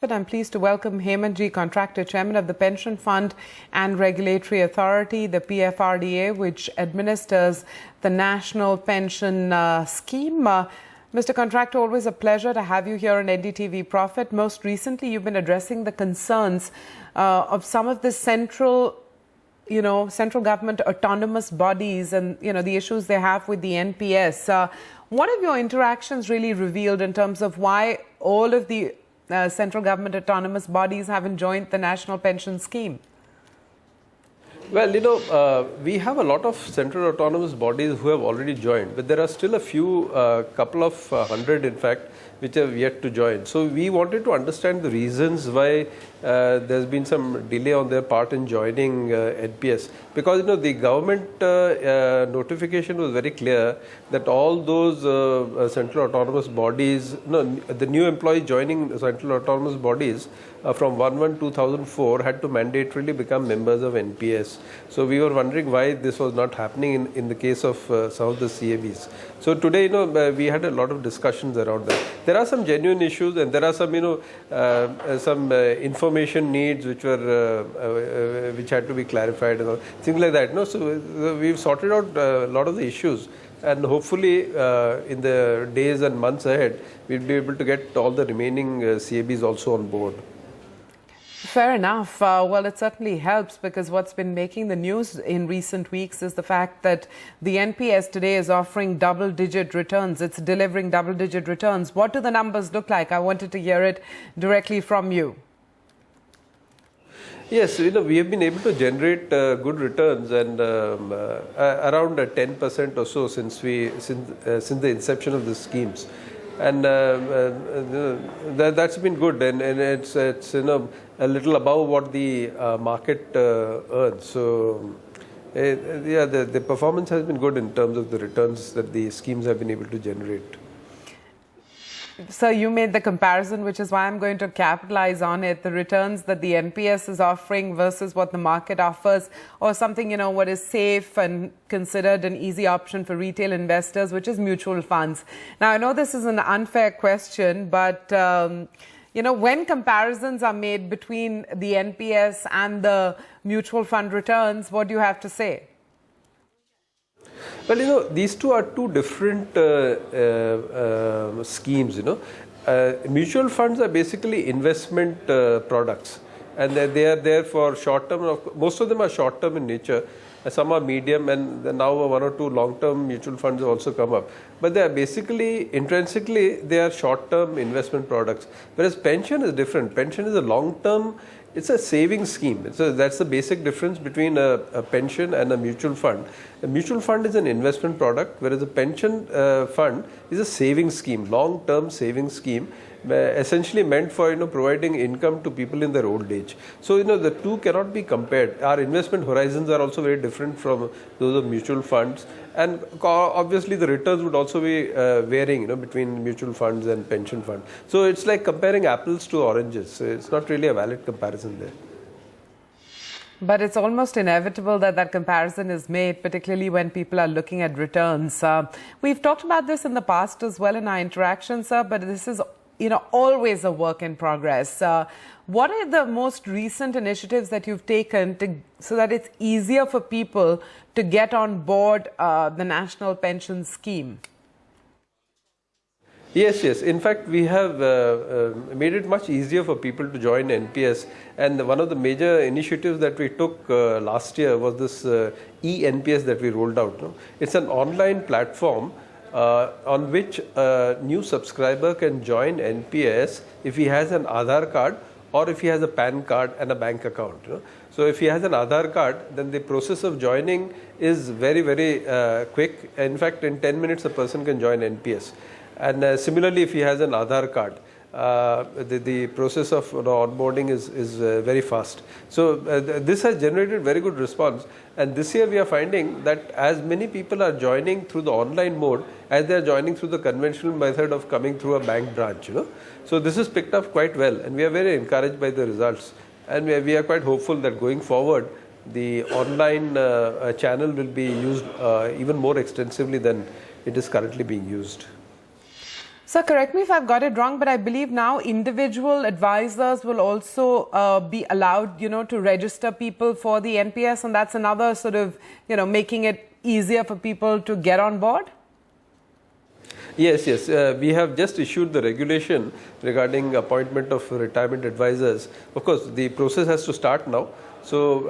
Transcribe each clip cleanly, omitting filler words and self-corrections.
But I'm pleased to welcome Hemant, Contractor, Chairman of the Pension Fund and Regulatory Authority, the PFRDA, which administers the National Pension Scheme. Mr. Contractor, always a pleasure to have you here on NDTV Profit. Most recently, you've been addressing the concerns of some of the central government autonomous bodies and, the issues they have with the NPS. What have your interactions really revealed in terms of why all of the central government autonomous bodies haven't joined the national pension scheme? Well, we have a lot of central autonomous bodies who have already joined, but there are still a few, couple of hundred in fact, which have yet to join. So we wanted to understand the reasons why there's been some delay on their part in joining NPS. Because, the government notification was very clear that all those central autonomous bodies, the new employees joining central autonomous bodies from 1/1/2004 had to mandatorily become members of NPS. So we were wondering why this was not happening in the case of some of the CABs. So today, we had a lot of discussions around that. There are some genuine issues, and there are some, some information needs which were which had to be clarified and all, things like that. So we've sorted out a lot of the issues, and hopefully in the days and months ahead, we'll be able to get all the remaining CABs also on board. Fair enough. Well, it certainly helps, because what's been making the news in recent weeks is the fact that the NPS today is offering double-digit returns. It's delivering double-digit returns. What do the numbers look like? I wanted to hear it directly from you. Yes, we have been able to generate good returns, and around 10% or so since the inception of the schemes. And that's been good, and it's a little above what the market earns. So yeah, the performance has been good in terms of the returns that the schemes have been able to generate. So you made the comparison, which is why I'm going to capitalize on it. The returns that the NPS is offering versus what the market offers, or something, what is safe and considered an easy option for retail investors, which is mutual funds. Now, I know this is an unfair question, but, when comparisons are made between the NPS and the mutual fund returns, what do you have to say? Well, these two are two different schemes, Mutual funds are basically investment products, and they are there for short term. Most of them are short term in nature. Some are medium, and now one or two long term mutual funds have also come up. But they are basically, intrinsically, they are short term investment products. Whereas pension is different. Pension is a long term. It's a savings scheme. So that's the basic difference between a pension and a mutual fund. A mutual fund is an investment product, whereas a pension fund is a savings scheme, long-term savings scheme, essentially meant for providing income to people in their old age. So the two cannot be compared. Our investment horizons are also very different from those of mutual funds, and obviously the returns would also be varying between mutual funds and pension funds. So it's like comparing apples to oranges. So it's not really a valid comparison there. But it's almost inevitable that comparison is made, particularly when people are looking at returns. We've talked about this in the past as well in our interactions, sir, but this is always a work in progress. What are the most recent initiatives that you've taken so that it's easier for people to get on board the national pension scheme? Yes. In fact, we have made it much easier for people to join NPS. And one of the major initiatives that we took last year was this e-NPS that we rolled out. It's an online platform on which a new subscriber can join NPS if he has an Aadhaar card or if he has a PAN card and a bank account. So if he has an Aadhaar card, then the process of joining is very, very quick. In fact, in 10 minutes, a person can join NPS. And similarly, if he has an Aadhaar card, the process of onboarding is very fast. So this has generated very good response. And this year we are finding that as many people are joining through the online mode as they are joining through the conventional method of coming through a bank branch. So this is picked up quite well, and we are very encouraged by the results. And we are quite hopeful that going forward, the online channel will be used even more extensively than it is currently being used. So correct me if I've got it wrong, but I believe now individual advisors will also be allowed, to register people for the NPS, and that's another sort of, making it easier for people to get on board? Yes. We have just issued the regulation regarding appointment of retirement advisors. Of course, the process has to start now. So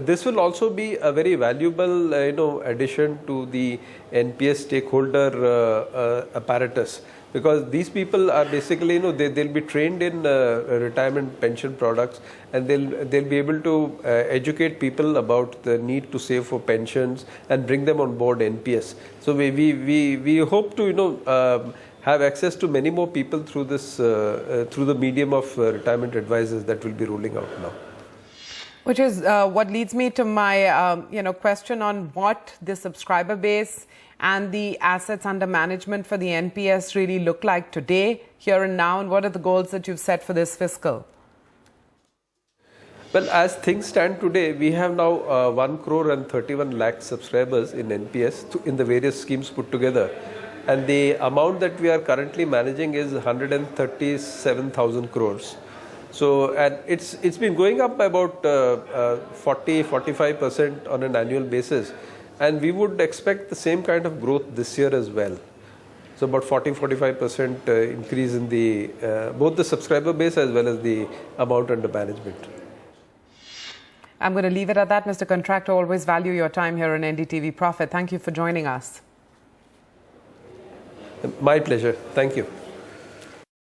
this will also be a very valuable, addition to the NPS stakeholder apparatus, because these people are basically, they'll be trained in retirement pension products, and they'll be able to educate people about the need to save for pensions and bring them on board NPS. So we hope to, have access to many more people through this, through the medium of retirement advisors that will be rolling out now. Which is what leads me to my, question on what the subscriber base and the assets under management for the NPS really look like today, here and now, and what are the goals that you've set for this fiscal? Well, as things stand today, we have now 1 crore and 31 lakh subscribers in NPS in the various schemes put together. And the amount that we are currently managing is 137,000 crores. So, and it's been going up by about 40-45% on an annual basis, and we would expect the same kind of growth this year as well. So about 40-45% increase in the both the subscriber base as well as the amount under management. I'm going to leave it at that, Mr. Contractor. Always value your time here on NDTV Profit. Thank you for joining us. My pleasure. Thank you.